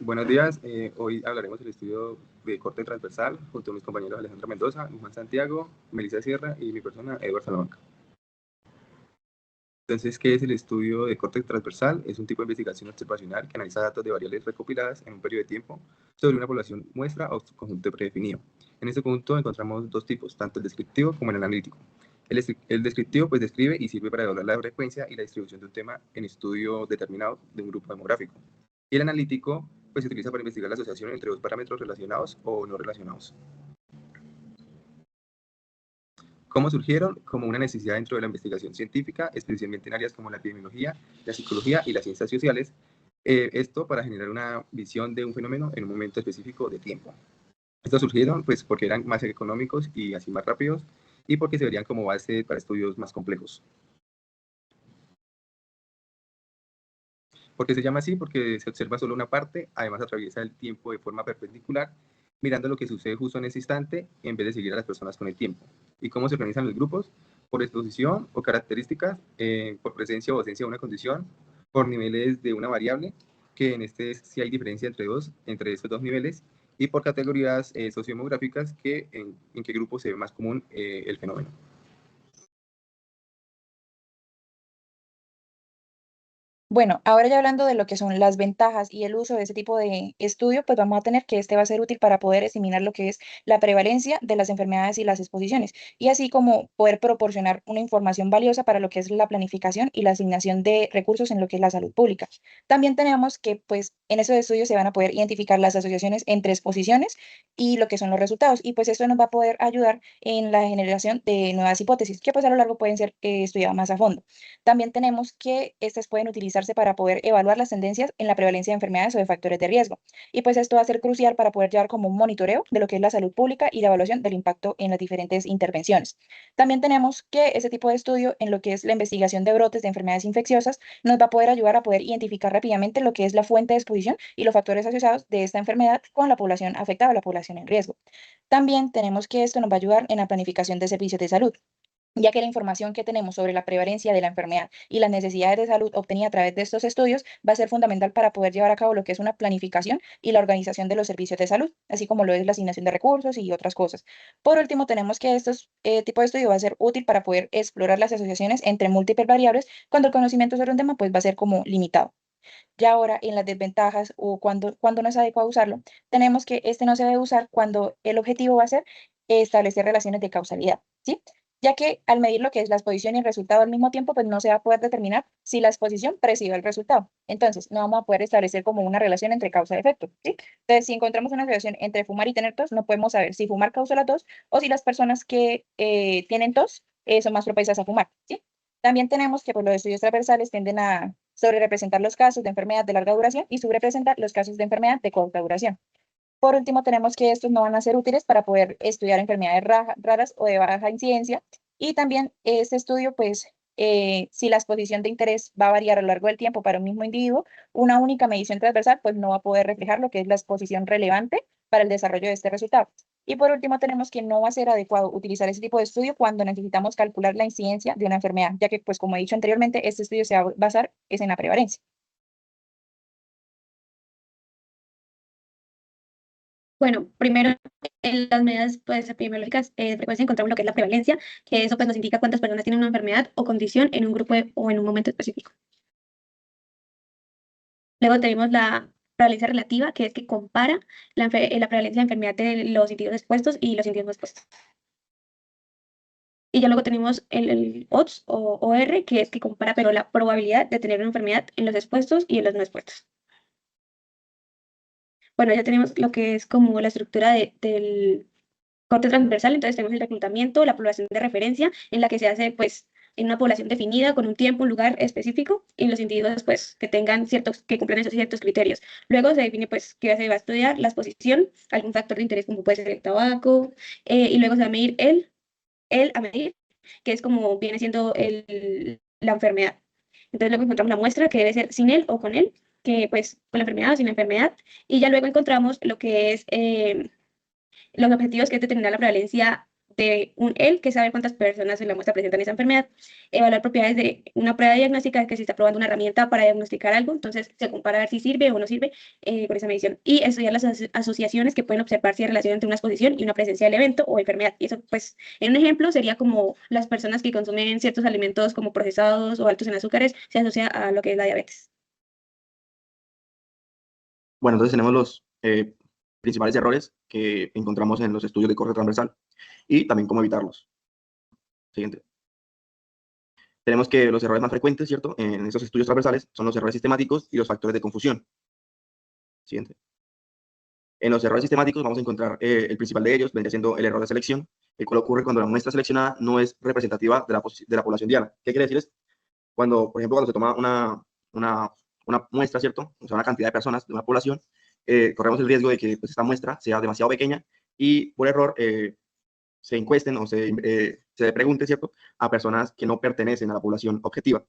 Buenos días, hoy hablaremos del estudio de corte transversal junto a mis compañeros Alejandro Mendoza, Juan Santiago, Melissa Sierra y mi persona, Eduardo Salamanca. Entonces, ¿qué es el estudio de corte transversal? Es un tipo de investigación observacional que analiza datos de variables recopiladas en un periodo de tiempo sobre una población muestra o conjunto predefinido. En este punto encontramos dos tipos, tanto el descriptivo como el analítico. El descriptivo pues describe y sirve para evaluar la frecuencia y la distribución de un tema en estudio determinado de un grupo demográfico. Y el analítico pues se utiliza para investigar la asociación entre dos parámetros relacionados o no relacionados. ¿Cómo surgieron? Como una necesidad dentro de la investigación científica, especialmente en áreas como la epidemiología, la psicología y las ciencias sociales. Esto para generar una visión de un fenómeno en un momento específico de tiempo. Estos surgieron pues porque eran más económicos y así más rápidos y porque se verían como base para estudios más complejos. ¿Por qué se llama así? Porque se observa solo una parte, además atraviesa el tiempo de forma perpendicular, mirando lo que sucede justo en ese instante, en vez de seguir a las personas con el tiempo. ¿Y cómo se organizan los grupos? Por exposición o características, por presencia o ausencia de una condición, por niveles de una variable, que en este sí hay diferencia entre estos dos niveles, y por categorías sociodemográficas, que en qué grupo se ve más común el fenómeno. Bueno, ahora ya hablando de lo que son las ventajas y el uso de ese tipo de estudio, pues vamos a tener que este va a ser útil para poder estimar lo que es la prevalencia de las enfermedades y las exposiciones, y así como poder proporcionar una información valiosa para lo que es la planificación y la asignación de recursos en lo que es la salud pública. También tenemos que, pues, en esos estudios se van a poder identificar las asociaciones entre exposiciones y lo que son los resultados, y pues esto nos va a poder ayudar en la generación de nuevas hipótesis, que pues a lo largo pueden ser estudiadas más a fondo. También tenemos que estas pueden utilizarse para poder evaluar las tendencias en la prevalencia de enfermedades o de factores de riesgo. Y pues esto va a ser crucial para poder llevar como un monitoreo de lo que es la salud pública y la evaluación del impacto en las diferentes intervenciones. También tenemos que ese tipo de estudio en lo que es la investigación de brotes de enfermedades infecciosas nos va a poder ayudar a poder identificar rápidamente lo que es la fuente de exposición y los factores asociados de esta enfermedad con la población afectada o la población en riesgo. También tenemos que esto nos va a ayudar en la planificación de servicios de salud, ya que la información que tenemos sobre la prevalencia de la enfermedad y las necesidades de salud obtenida a través de estos estudios va a ser fundamental para poder llevar a cabo lo que es una planificación y la organización de los servicios de salud, así como lo es la asignación de recursos y otras cosas. Por último, tenemos que estos tipos de estudio va a ser útil para poder explorar las asociaciones entre múltiples variables cuando el conocimiento sobre un tema pues va a ser como limitado. Ya ahora en las desventajas o cuando no es adecuado usarlo, tenemos que este no se debe usar cuando el objetivo va a ser establecer relaciones de causalidad, ¿sí? Ya que al medir lo que es la exposición y el resultado al mismo tiempo, pues no se va a poder determinar si la exposición presidió el resultado. Entonces, no vamos a poder establecer como una relación entre causa y efecto, ¿sí? Entonces, si encontramos una relación entre fumar y tener tos, no podemos saber si fumar causa la tos o si las personas que tienen tos son más propensas a fumar, ¿sí? También tenemos que pues, los estudios transversales tienden a sobre representar los casos de enfermedad de larga duración y subrepresentar los casos de enfermedad de corta duración. Por último, tenemos que estos no van a ser útiles para poder estudiar enfermedades raras o de baja incidencia. Y también este estudio, pues, si la exposición de interés va a variar a lo largo del tiempo para un mismo individuo, una única medición transversal, pues no va a poder reflejar lo que es la exposición relevante para el desarrollo de este resultado. Y por último, tenemos que no va a ser adecuado utilizar ese tipo de estudio cuando necesitamos calcular la incidencia de una enfermedad, ya que, pues, como he dicho anteriormente, este estudio se va a basar es en la prevalencia. Bueno, primero, en las medidas pues, epidemiológicas frecuencia encontramos lo que es la prevalencia, que eso pues, nos indica cuántas personas tienen una enfermedad o condición en un grupo o en un momento específico. Luego tenemos la prevalencia relativa, que es que compara la prevalencia de enfermedad de los individuos expuestos y los individuos no expuestos. Y ya luego tenemos el odds o OR, que es que compara pero la probabilidad de tener una enfermedad en los expuestos y en los no expuestos. Bueno, ya tenemos lo que es como la estructura del corte transversal, entonces tenemos el reclutamiento, la población de referencia, en la que se hace pues en una población definida con un tiempo, un lugar específico y los individuos pues que tengan ciertos, que cumplan esos ciertos criterios. Luego se define pues qué se va a estudiar, la exposición, algún factor de interés como puede ser el tabaco, y luego se va a medir el a medir, que es como viene siendo la enfermedad. Entonces luego encontramos la muestra que debe ser sin él o con él, que pues con la enfermedad o sin la enfermedad, y ya luego encontramos lo que es los objetivos, que es determinar la prevalencia de un él, que sabe cuántas personas en la muestra presentan esa enfermedad. Evaluar propiedades de una prueba diagnóstica, que se está probando una herramienta para diagnosticar algo, entonces se compara a ver si sirve o no sirve con esa medición. Y estudiar las asociaciones que pueden observar si hay relación entre una exposición y una presencia del evento o enfermedad. Y eso, pues, en un ejemplo sería como las personas que consumen ciertos alimentos como procesados o altos en azúcares, se asocia a lo que es la diabetes. Bueno, entonces tenemos los principales errores que encontramos en los estudios de corte transversal y también cómo evitarlos. Siguiente. Tenemos que los errores más frecuentes, ¿cierto?, en esos estudios transversales son los errores sistemáticos y los factores de confusión. Siguiente. En los errores sistemáticos vamos a encontrar el principal de ellos, vendría siendo el error de selección, el cual ocurre cuando la muestra seleccionada no es representativa de la población diana. ¿Qué quiere decir esto? Cuando, por ejemplo, cuando se toma una muestra, ¿cierto?, o sea, una cantidad de personas de una población, corremos el riesgo de que pues, esta muestra sea demasiado pequeña y por error se encuesten o se pregunte, ¿cierto?, a personas que no pertenecen a la población objetiva.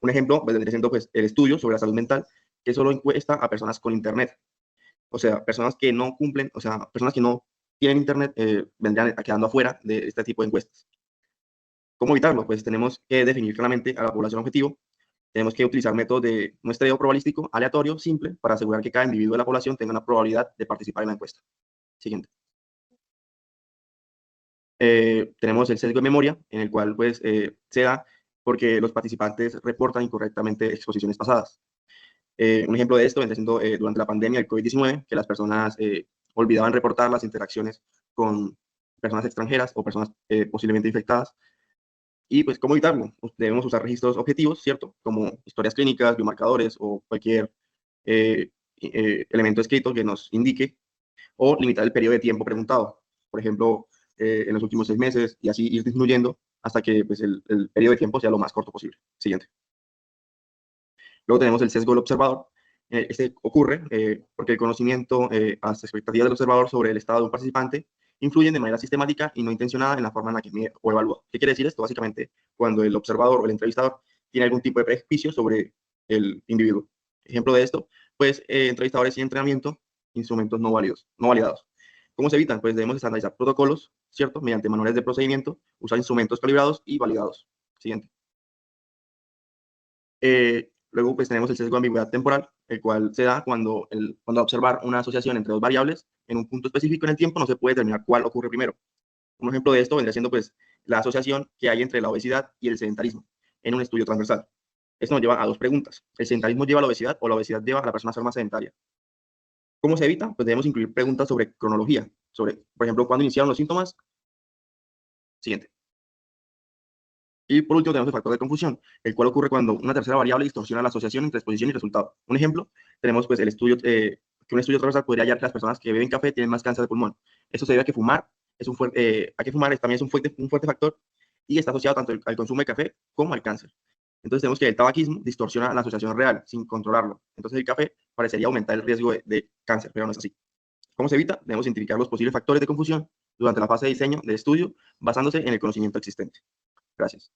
Un ejemplo vendría siendo pues, el estudio sobre la salud mental, que solo encuesta a personas con internet. O sea, personas que no cumplen, o sea, personas que no tienen internet vendrían quedando afuera de este tipo de encuestas. ¿Cómo evitarlo? Pues tenemos que definir claramente a la población objetivo. Tenemos que utilizar métodos de muestreo probabilístico aleatorio simple para asegurar que cada individuo de la población tenga una probabilidad de participar en la encuesta. Siguiente. Tenemos el sesgo de memoria, en el cual pues, se da porque los participantes reportan incorrectamente exposiciones pasadas. Un ejemplo de esto vendría siendo durante la pandemia del COVID-19, que las personas olvidaban reportar las interacciones con personas extranjeras o personas posiblemente infectadas. Y pues, ¿cómo evitarlo? Debemos usar registros objetivos, ¿cierto? Como historias clínicas, biomarcadores o cualquier elemento escrito que nos indique, o limitar el periodo de tiempo preguntado. Por ejemplo, en los últimos 6 meses y así ir disminuyendo hasta que pues, el periodo de tiempo sea lo más corto posible. Siguiente. Luego tenemos el sesgo del observador. Este ocurre porque el conocimiento, las expectativas del observador sobre el estado de un participante influyen de manera sistemática y no intencionada en la forma en la que mide o evalúa. ¿Qué quiere decir esto? Básicamente, cuando el observador o el entrevistador tiene algún tipo de prejuicio sobre el individuo. Ejemplo de esto, pues entrevistadores sin entrenamiento, instrumentos no validados. ¿Cómo se evitan? Pues debemos estandarizar protocolos, ¿cierto? Mediante manuales de procedimiento, usar instrumentos calibrados y validados. Siguiente. Luego pues tenemos el sesgo de ambigüedad temporal, el cual se da cuando al observar una asociación entre dos variables en un punto específico en el tiempo no se puede determinar cuál ocurre primero. Un ejemplo de esto vendría siendo pues la asociación que hay entre la obesidad y el sedentarismo en un estudio transversal. Esto nos lleva a dos preguntas. ¿El sedentarismo lleva a la obesidad o la obesidad lleva a la persona a ser más sedentaria? ¿Cómo se evita? Pues debemos incluir preguntas sobre cronología, sobre, por ejemplo, cuándo iniciaron los síntomas. Siguiente. Y por último tenemos el factor de confusión, el cual ocurre cuando una tercera variable distorsiona la asociación entre exposición y resultado. Un ejemplo, tenemos pues el estudio, que un estudio transversal podría hallar que las personas que beben café tienen más cáncer de pulmón. Eso se debe a que fumar también es un fuerte factor y está asociado tanto al consumo de café como al cáncer. Entonces tenemos que el tabaquismo distorsiona la asociación real sin controlarlo. Entonces el café parecería aumentar el riesgo de cáncer, pero no es así. ¿Cómo se evita? Debemos identificar los posibles factores de confusión durante la fase de diseño de estudio basándose en el conocimiento existente. Gracias.